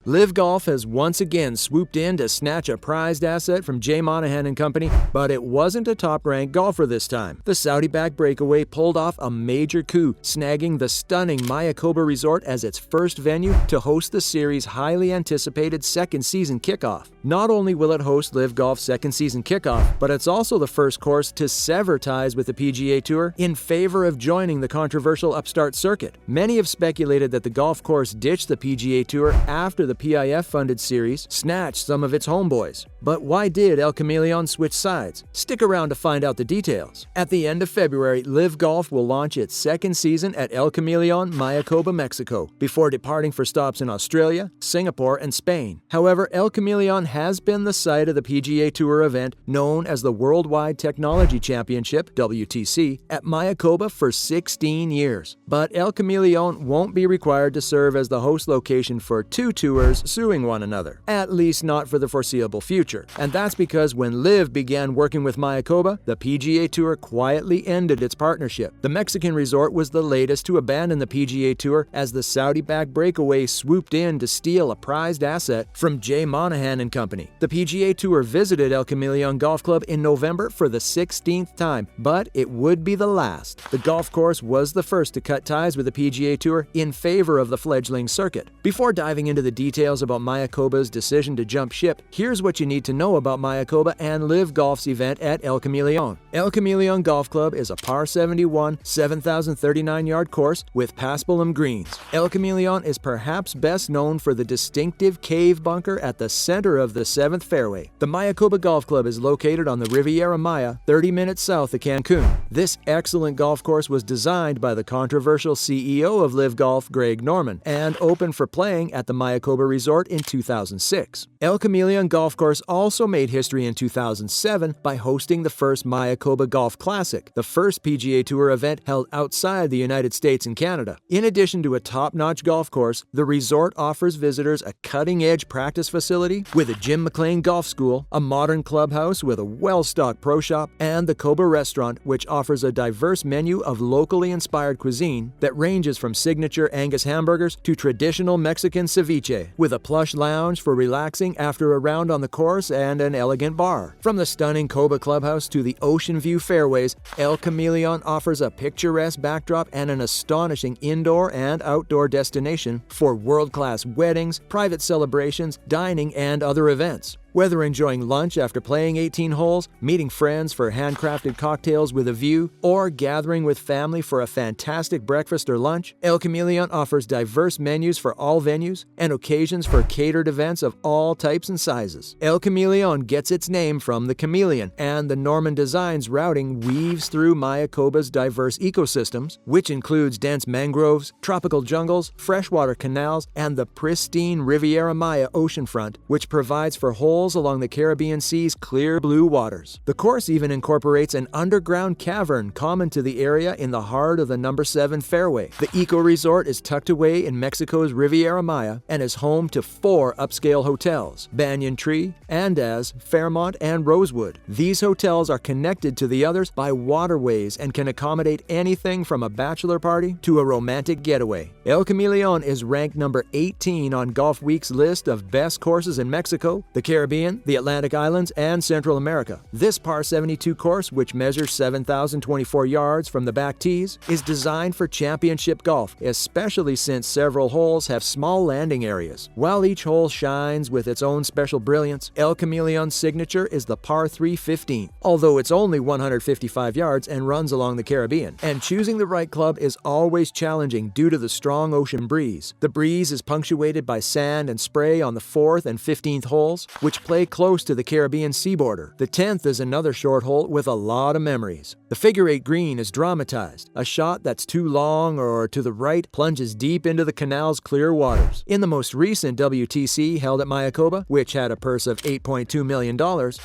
LIV Golf has once again swooped in to snatch a prized asset from Jay Monahan and company, but it wasn't a top-ranked golfer this time. The Saudi-backed breakaway pulled off a major coup, snagging the stunning Mayakoba resort as its first venue to host the series' highly anticipated second season kickoff. Not only will it host LIV Golf's second season kickoff, but it's also the first course to sever ties with the PGA Tour in favor of joining the controversial upstart circuit. Many have speculated that the golf course ditched the PGA Tour after the PIF-funded series snatched some of its homeboys. But why did El Camaleon switch sides? Stick around to find out the details. At the end of February, LIV Golf will launch its second season at El Camaleon, Mayakoba, Mexico, before departing for stops in Australia, Singapore, and Spain. However, El Camaleon has been the site of the PGA Tour event known as the Worldwide Technology Championship, WTC, at Mayakoba for 16 years. But El Camaleon won't be required to serve as the host location for two tours suing one another, at least not for the foreseeable future. And that's because when LIV began working with Mayakoba, the PGA Tour quietly ended its partnership. The Mexican resort was the latest to abandon the PGA Tour as the Saudi-backed breakaway swooped in to steal a prized asset from Jay Monahan and company. The PGA Tour visited El Camaleon Golf Club in November for the 16th time, but it would be the last. The golf course was the first to cut ties with the PGA Tour in favor of the fledgling circuit. Before diving into the details about Mayakoba's decision to jump ship, here's what you need to know about Mayakoba and LIV Golf's event at El Camaleon. El Camaleon Golf Club is a par 71, 7,039-yard course with paspalum greens. El Camaleon is perhaps best known for the distinctive cave bunker at the center of the 7th fairway. The Mayakoba Golf Club is located on the Riviera Maya, 30 minutes south of Cancun. This excellent golf course was designed by the controversial CEO of LIV Golf, Greg Norman, and opened for playing at the Mayakoba Resort in 2006. El Camaleon Golf Course also made history in 2007 by hosting the first Mayakoba Golf Classic, the first PGA Tour event held outside the United States and Canada. In addition to a top-notch golf course, the resort offers visitors a cutting-edge practice facility with a Jim McLean Golf School, a modern clubhouse with a well-stocked pro shop, and the Koba Restaurant, which offers a diverse menu of locally inspired cuisine that ranges from signature Angus hamburgers to traditional Mexican ceviche, with a plush lounge for relaxing after a round on the course and an elegant bar. From the stunning Koba Clubhouse to the ocean view fairways, El Camaleon offers a picturesque backdrop and an astonishing indoor and outdoor destination for world-class weddings, private celebrations, dining, and other events. Whether enjoying lunch after playing 18 holes, meeting friends for handcrafted cocktails with a view, or gathering with family for a fantastic breakfast or lunch, El Camaleon offers diverse menus for all venues and occasions for catered events of all types and sizes. El Camaleon gets its name from the chameleon, and the Norman Designs routing weaves through Mayakoba's diverse ecosystems, which includes dense mangroves, tropical jungles, freshwater canals, and the pristine Riviera Maya oceanfront, which provides for holes along the Caribbean Sea's clear blue waters. The course even incorporates an underground cavern common to the area in the heart of the number 7 fairway. The eco-resort is tucked away in Mexico's Riviera Maya and is home to 4 upscale hotels: Banyan Tree, Andaz, Fairmont, and Rosewood. These hotels are connected to the others by waterways and can accommodate anything from a bachelor party to a romantic getaway. El Camaleon is ranked number 18 on Golf Week's list of best courses in Mexico, the Caribbean, the Atlantic Islands, and Central America. This par 72 course, which measures 7,024 yards from the back tees, is designed for championship golf, especially since several holes have small landing areas. While each hole shines with its own special brilliance, El Camaleon's signature is the par 315, although it's only 155 yards and runs along the Caribbean. And choosing the right club is always challenging due to the strong ocean breeze. The breeze is punctuated by sand and spray on the 4th and 15th holes, which play close to the Caribbean sea border. The 10th is another short hole with a lot of memories. The figure 8 green is dramatized. A shot that's too long or to the right plunges deep into the canal's clear waters. In the most recent WTC held at Mayakoba, which had a purse of $8.2 million,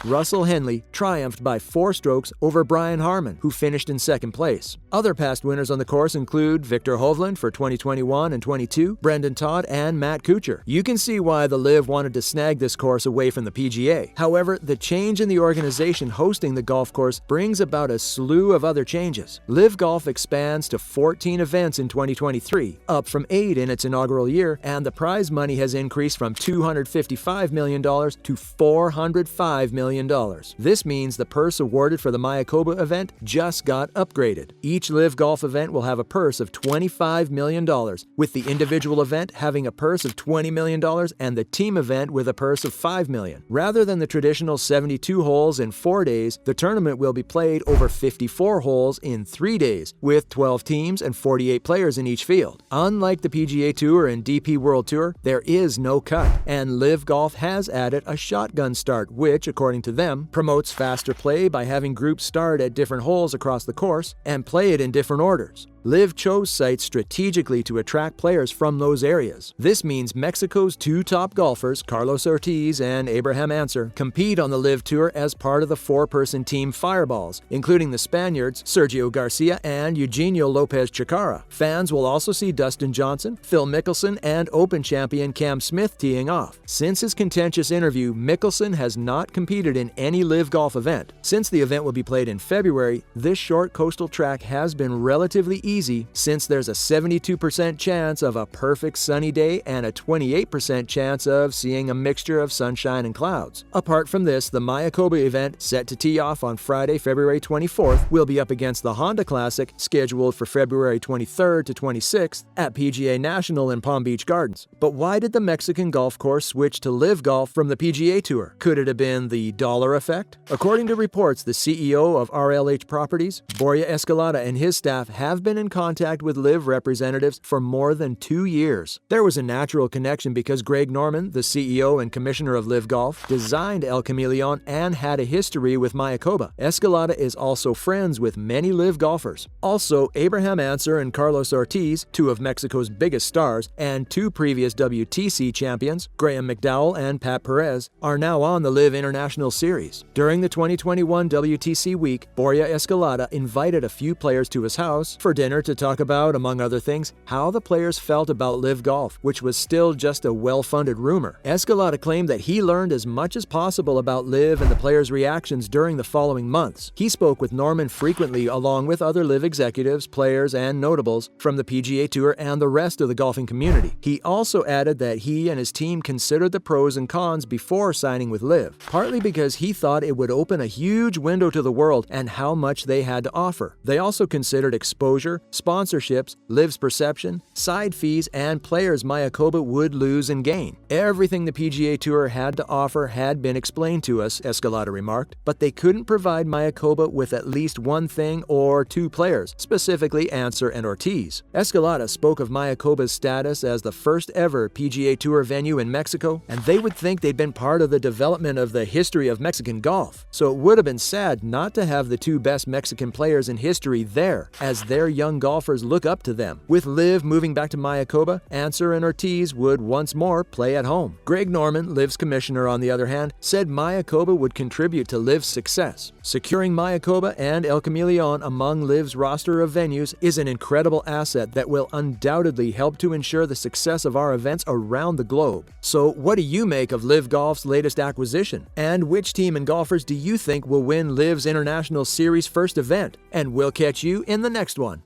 Russell Henley triumphed by 4 strokes over Brian Harman, who finished in 2nd place. Other past winners on the course include Victor Hovland for 2021 and 22, Brendan Todd, and Matt Kuchar. You can see why the LIV wanted to snag this course away from from the PGA. However, the change in the organization hosting the golf course brings about a slew of other changes. LIV Golf expands to 14 events in 2023, up from 8 in its inaugural year, and the prize money has increased from $255 million to $405 million. This means the purse awarded for the Mayakoba event just got upgraded. Each LIV Golf event will have a purse of $25 million, with the individual event having a purse of $20 million and the team event with a purse of $5 million. Rather than the traditional 72 holes in 4 days, the tournament will be played over 54 holes in 3 days, with 12 teams and 48 players in each field. Unlike the PGA Tour and DP World Tour, there is no cut, and LIV Golf has added a shotgun start, which, according to them, promotes faster play by having groups start at different holes across the course and play it in different orders. LIV chose sites strategically to attract players from those areas. This means Mexico's 2 top golfers, Carlos Ortiz and Abraham Answer, compete on the LIV Tour as part of the 4-person team Fireballs, including the Spaniards Sergio Garcia and Eugenio Lopez Chacarra. Fans will also see Dustin Johnson, Phil Mickelson, and Open champion Cam Smith teeing off. Since his contentious interview, Mickelson has not competed in any LIV Golf event. Since the event will be played in February, this short coastal track has been relatively easy, since there's a 72% chance of a perfect sunny day and a 28% chance of seeing a mixture of sunshine and clouds. Apart from this, the Mayakoba event, set to tee off on Friday, February 24th, will be up against the Honda Classic, scheduled for February 23rd to 26th at PGA National in Palm Beach Gardens. But why did the Mexican golf course switch to LIV Golf from the PGA Tour? Could it have been the dollar effect? According to reports, the CEO of RLH Properties, Borja Escalada, and his staff have been in contact with LIV representatives for more than 2 years. There was a natural connection because Greg Norman, the CEO and commissioner of LIV Golf, designed El Camaleon and had a history with Mayakoba. Escalada is also friends with many LIV golfers. Also, Abraham Answer and Carlos Ortiz, 2 of Mexico's biggest stars, and 2 previous WTC champions, Graham McDowell and Pat Perez, are now on the LIV International Series. During the 2021 WTC week, Borja Escalada invited a few players to his house for dinner to talk about, among other things, how the players felt about LIV Golf, which was still just a well-funded rumor. Escalada claimed that he learned as much as possible about LIV and the players' reactions during the following months. He spoke with Norman frequently, along with other LIV executives, players, and notables from the PGA Tour and the rest of the golfing community. He also added that he and his team considered the pros and cons before signing with LIV, partly because he thought it would open a huge window to the world and how much they had to offer. They also considered exposure, sponsorships, LIV's perception, side fees, and players Mayakoba would lose and gain. Everything the PGA Tour had to offer had been explained to us, Escalada remarked, but they couldn't provide Mayakoba with at least one thing or 2 players, specifically Answer and Ortiz. Escalada spoke of Mayakoba's status as the first ever PGA Tour venue in Mexico, and they would think they'd been part of the development of the history of Mexican golf. So it would have been sad not to have the 2 best Mexican players in history there, as their young golfers look up to them. With LIV moving back to Mayakoba, Answer and Ortiz would once more play at home. Greg Norman, LIV's commissioner, on the other hand, said Mayakoba would contribute to LIV's success. Securing Mayakoba and El Camaleon among LIV's roster of venues is an incredible asset that will undoubtedly help to ensure the success of our events around the globe. So what do you make of LIV Golf's latest acquisition? And which team and golfers do you think will win LIV's International Series first event? And we'll catch you in the next one.